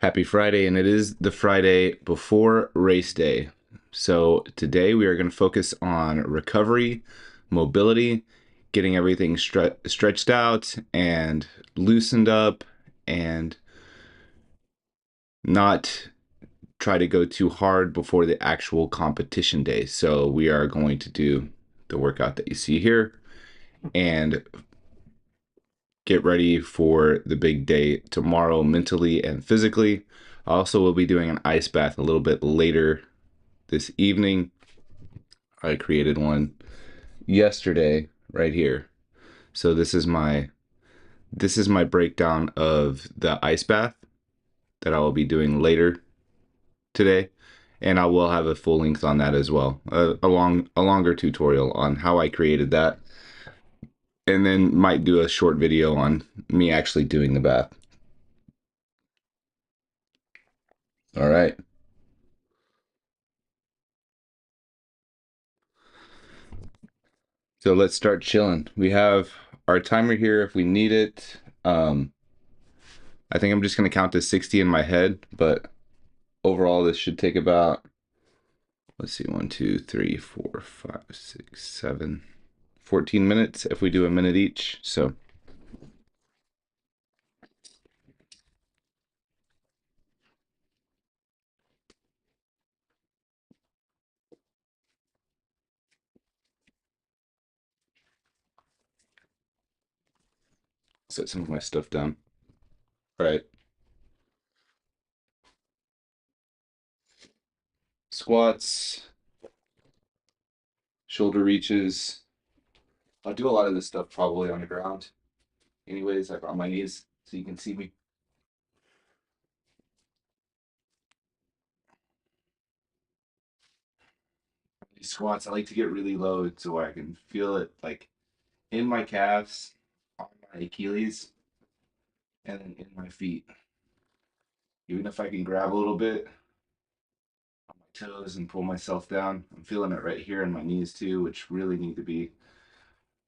Happy Friday, and it is the Friday before race day. So today we are going to focus on recovery, mobility, getting everything stretched out and loosened up, and not try to go too hard before the actual competition day. So we are going to do the workout that you see here and get ready for the big day tomorrow mentally and physically. I also will be doing an ice bath a little bit later this evening. I created one yesterday right here. So this is my breakdown of the ice bath that I will be doing later today, and I will have a full length on that as well. A longer tutorial on how I created that, and then might do a short video on me actually doing the bath. All right. So let's start chilling. We have our timer here if we need it. I think I'm just going to count to 60 in my head, but overall this should take about, let's see, 1, 2, 3, 4, 5, 6, 7, 14 minutes if we do a minute each. So set some of my stuff down. All right. Squats, shoulder reaches. I'll do a lot of this stuff probably on the ground. Anyways, like on my knees so you can see me. These squats, I like to get really low so I can feel it like in my calves, on my Achilles, and then in my feet. Even if I can grab a little bit on my toes and pull myself down, I'm feeling it right here in my knees too, which really need to be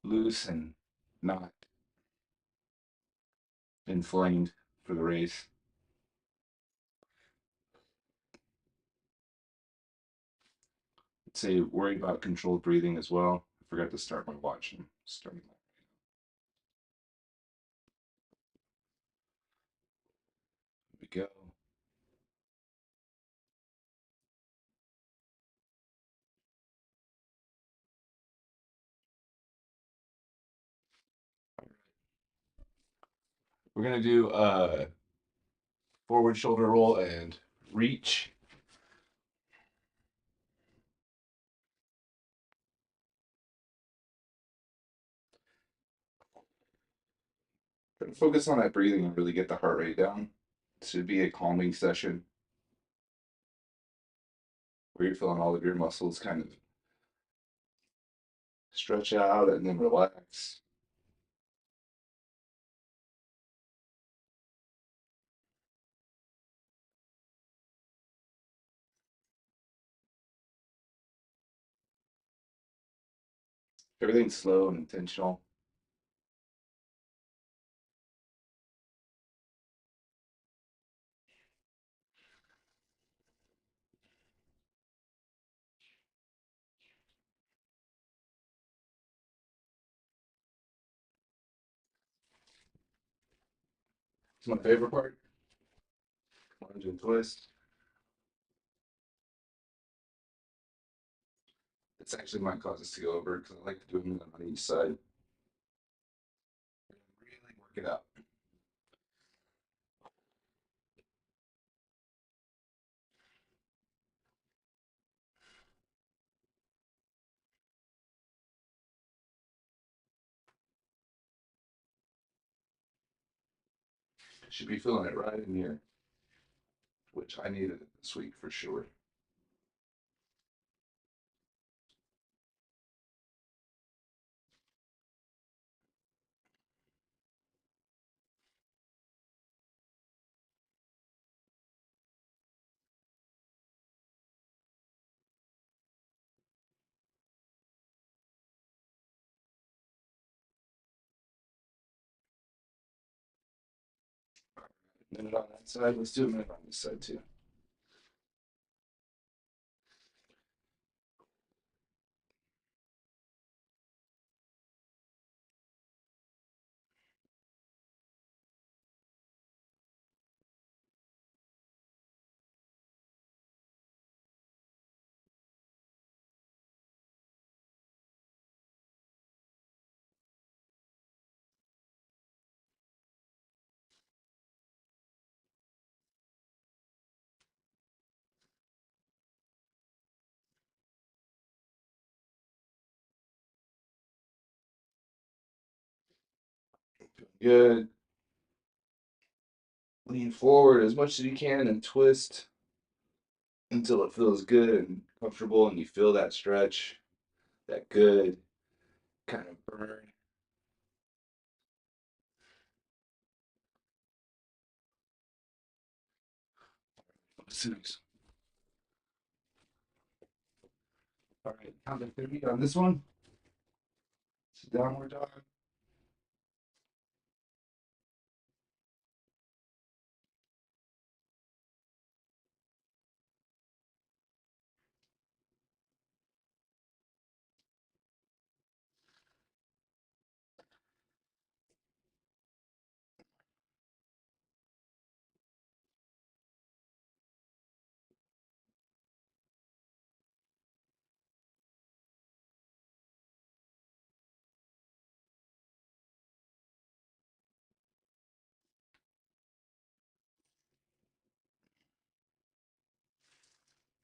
loose and not inflamed for the race. I'd say worry about controlled breathing as well. I forgot to start my watch and starting that. Here we go. We're gonna do a forward shoulder roll and reach. Try to focus on that breathing and really get the heart rate down. This should be a calming session where you're feeling all of your muscles kind of stretch out and then relax. Everything's slow and intentional. It's my favorite part. Lunge and twist. It's actually might cause us to go over because I like to do them on each side. Really work it out. Should be feeling it right in here, which I needed it this week for sure. Minute on that side. Let's do a minute on this side too. Good. Lean forward as much as you can and twist until it feels good and comfortable and you feel that stretch, that good kind of burn. Six. All right, count to 30 on this one. It's a downward dog.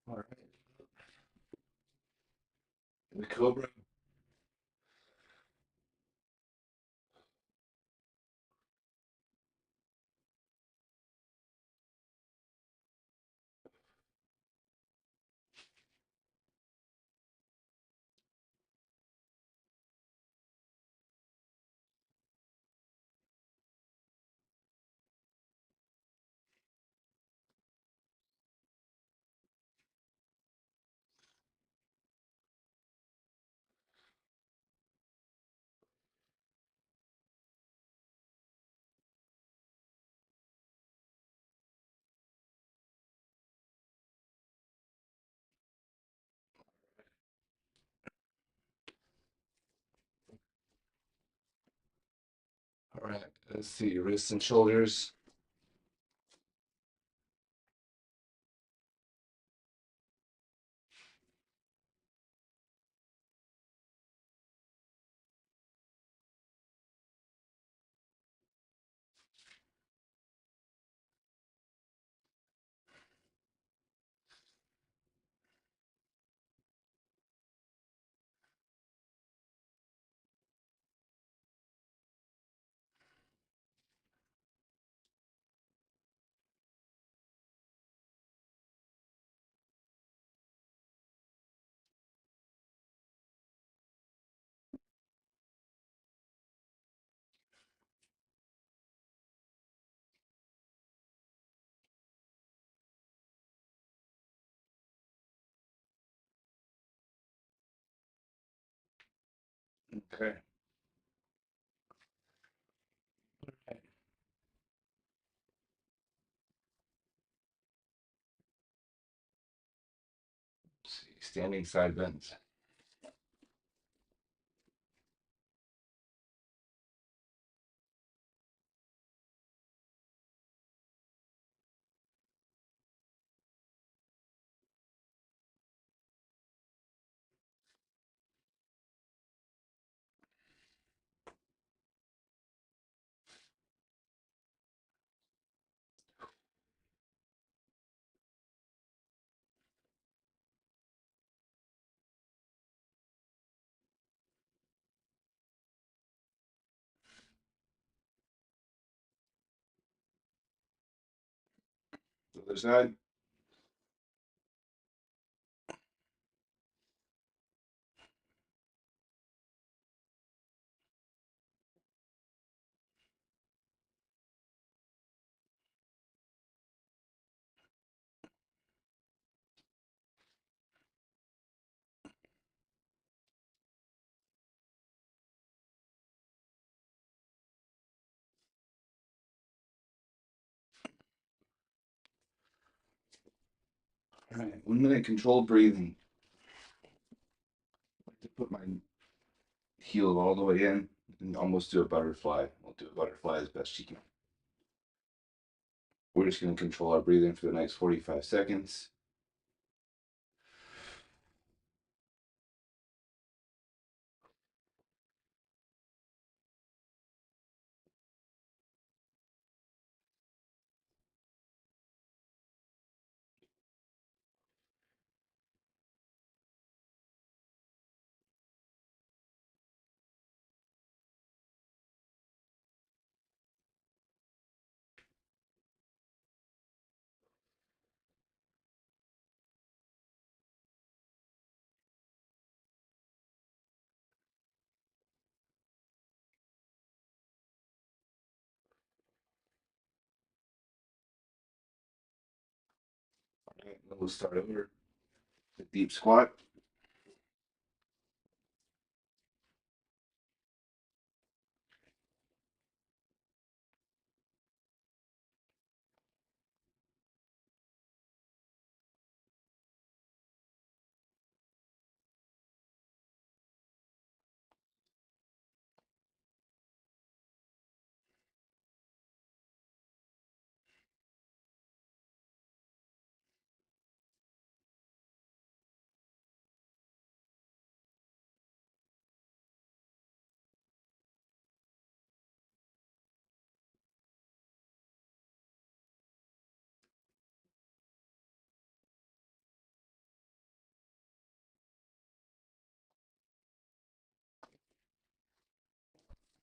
All right, the Cobra. All right, let's see, wrists and shoulders. Okay. Let's see, standing side bends. Other side. All right, 1 minute controlled breathing. I like to put my heel all the way in and almost do a butterfly. We'll do a butterfly as best you can. We're just going to control our breathing for the next 45 seconds. All right, then we'll start over. The deep squat.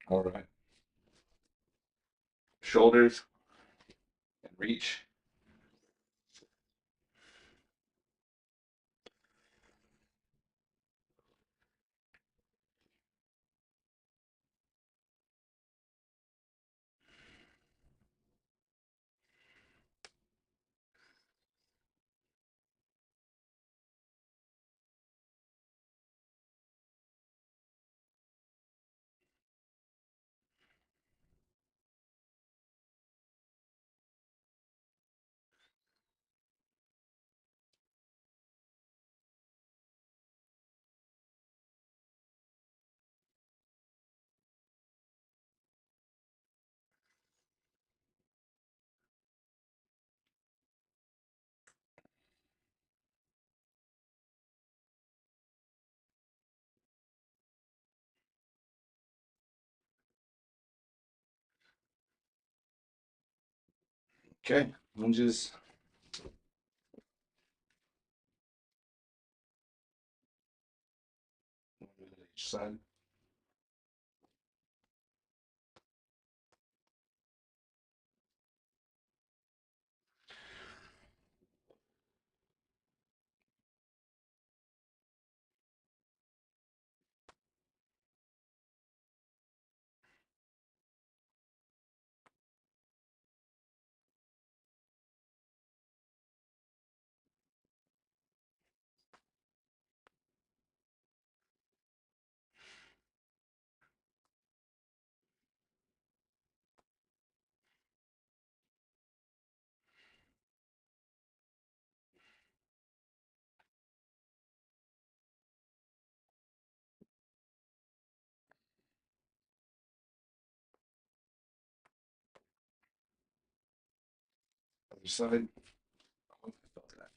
All right. Shoulders and reach. Okay, lunges. Each side. Other side. Oh, I felt that.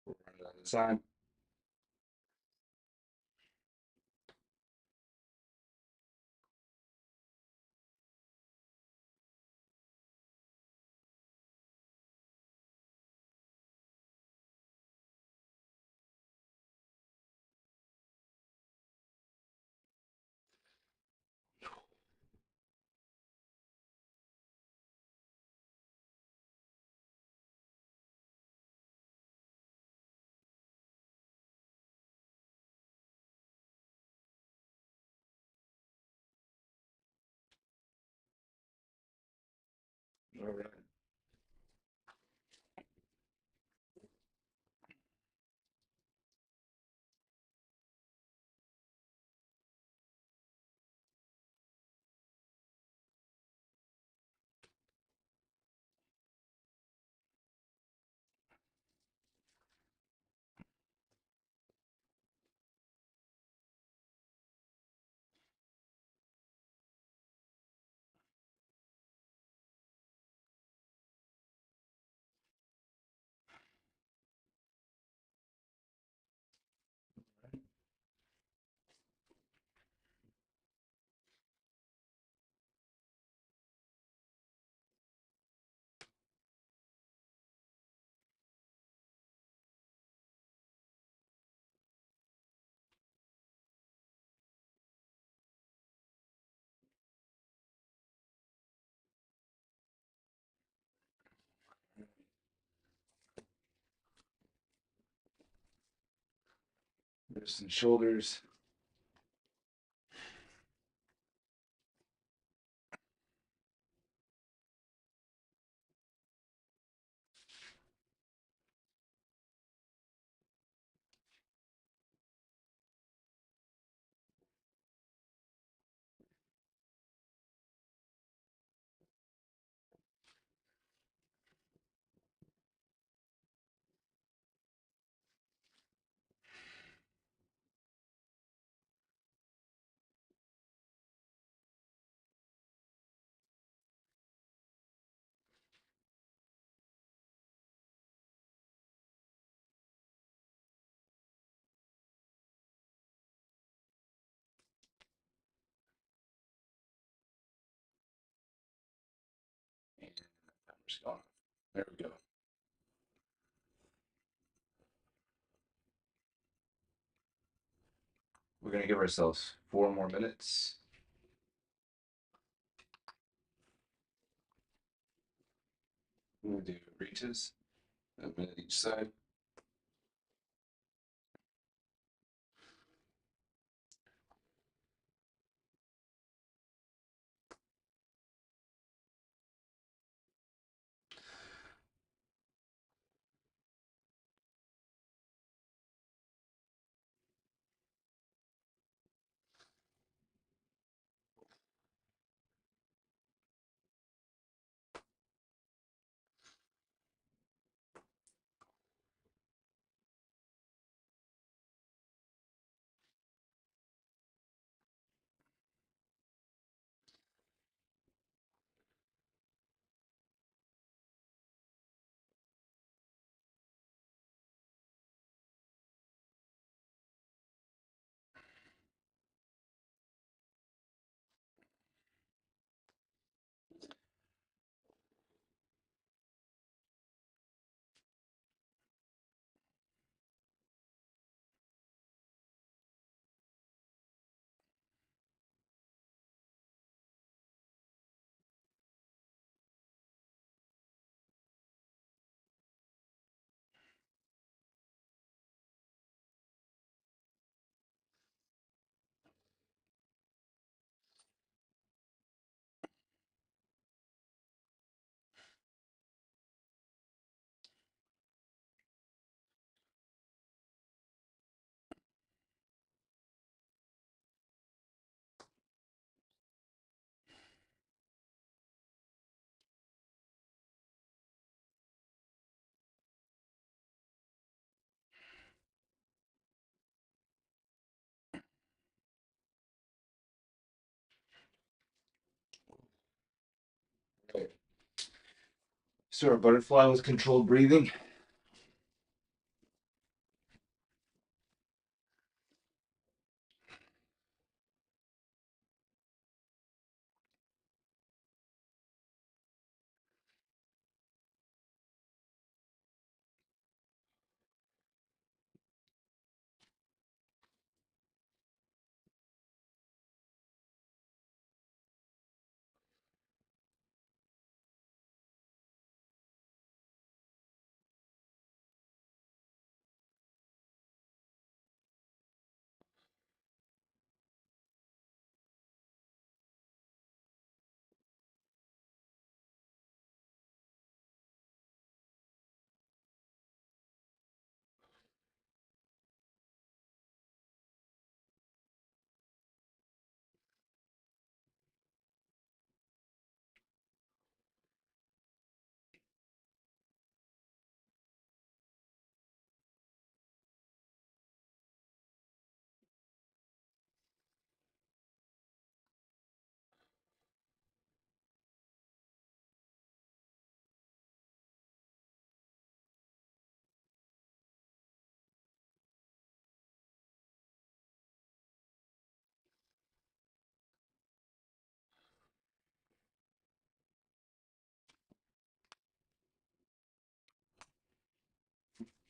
We'll run it on the side. All right. wrists and shoulders. And timer's gone. There we go. We're going to give ourselves 4 more minutes. We're going to do reaches, a minute each side. Okay. So our butterfly was controlled breathing.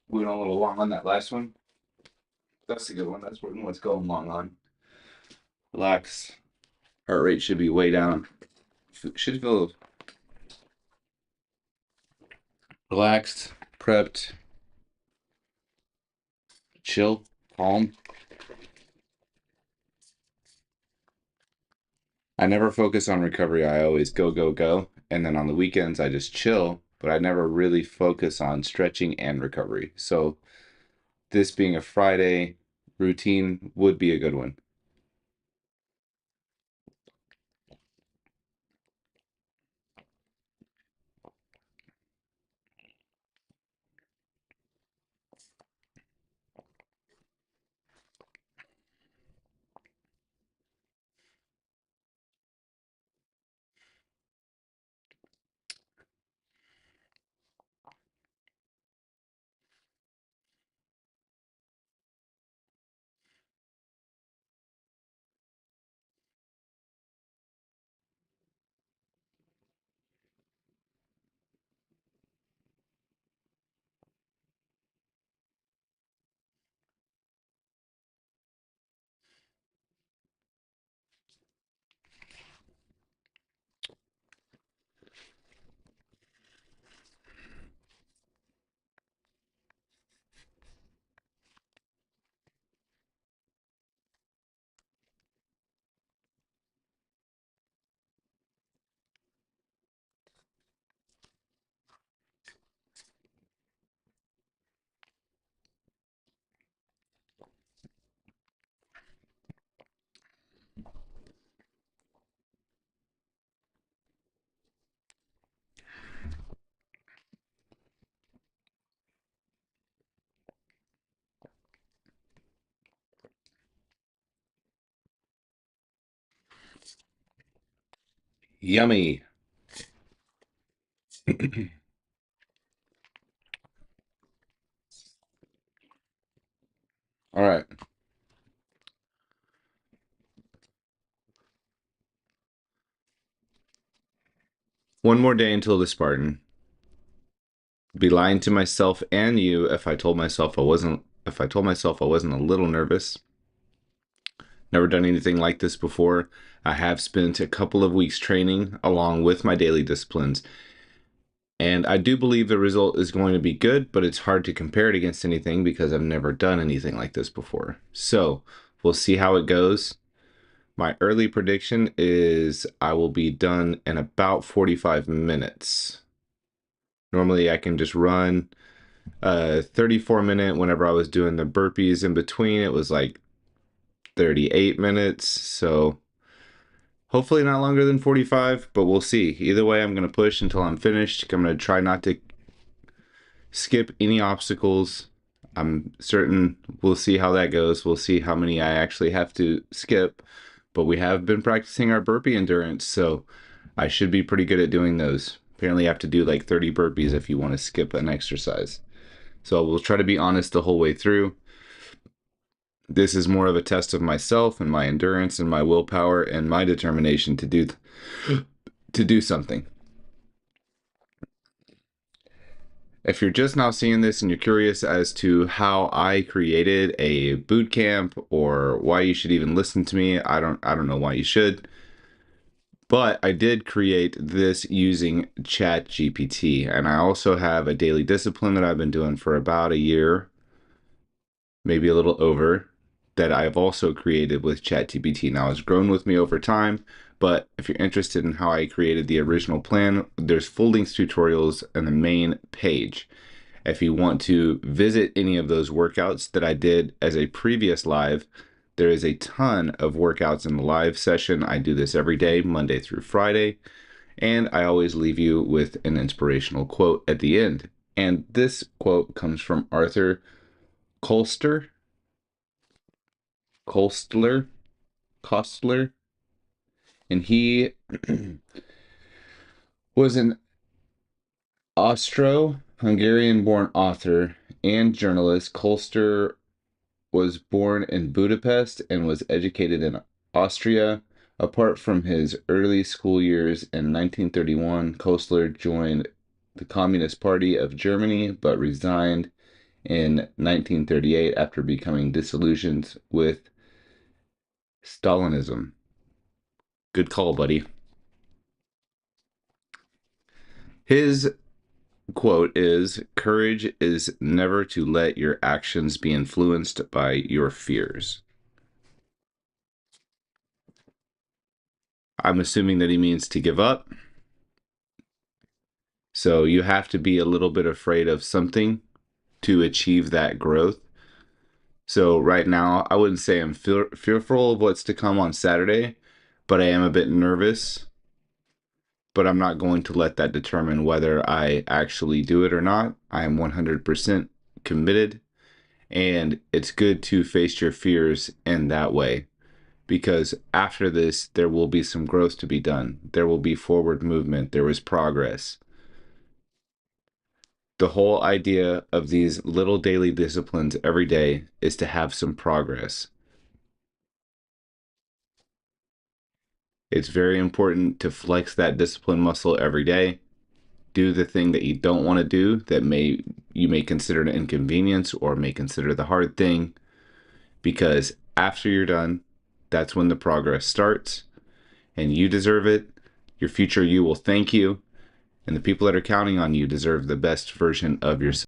We went a little long on that last one. That's a good one. That's what it's going long on. Relax. Heart rate should be way down. Should feel relaxed, prepped, chill, calm. I never focus on recovery. I always go, go, go. And then on the weekends, I just chill, but I never really focus on stretching and recovery. So this being a Friday routine would be a good one. Yummy. All right. One more day until the Spartan. Be lying to myself and you if I told myself I wasn't a little nervous. Never done anything like this before. I have spent a couple of weeks training along with my daily disciplines, and I do believe the result is going to be good, but it's hard to compare it against anything because I've never done anything like this before. So we'll see how it goes. My early prediction is I will be done in about 45 minutes. Normally I can just run 34-minute. Whenever I was doing the burpees in between, it was like 38 minutes. So hopefully not longer than 45, but we'll see. Either way, I'm going to push until I'm finished. I'm going to try not to skip any obstacles. I'm certain we'll see how that goes. We'll see how many I actually have to skip, but we have been practicing our burpee endurance, so I should be pretty good at doing those. Apparently you have to do like 30 burpees if you want to skip an exercise. So we'll try to be honest the whole way through. This is more of a test of myself and my endurance and my willpower and my determination to do something. If you're just now seeing this and you're curious as to how I created a boot camp or why you should even listen to me, I don't know why you should. But I did create this using ChatGPT, and I also have a daily discipline that I've been doing for about a year, maybe a little over, that I've also created with ChatGPT. Now it's grown with me over time, but if you're interested in how I created the original plan, there's full length tutorials on the main page. If you want to visit any of those workouts that I did as a previous live, there is a ton of workouts in the live session. I do this every day, Monday through Friday, and I always leave you with an inspirational quote at the end. And this quote comes from Arthur Koestler, Koestler, Kostler, and he was an Austro-Hungarian-born author and journalist. Koestler was born in Budapest and was educated in Austria. Apart from his early school years in 1931, Koestler joined the Communist Party of Germany but resigned in 1938 after becoming disillusioned with Stalinism. Good call, buddy. His quote is, "Courage is never to let your actions be influenced by your fears." I'm assuming that he means to give up. So you have to be a little bit afraid of something to achieve that growth. So right now, I wouldn't say I'm fearful of what's to come on Saturday, but I am a bit nervous. But I'm not going to let that determine whether I actually do it or not. I am 100% committed, and it's good to face your fears in that way, because after this, there will be some growth to be done. There will be forward movement. There is progress. The whole idea of these little daily disciplines every day is to have some progress. It's very important to flex that discipline muscle every day. Do the thing that you don't want to do that you may consider an inconvenience or may consider the hard thing, because after you're done, that's when the progress starts, and you deserve it. Your future you will thank you, and the people that are counting on you deserve the best version of yourself.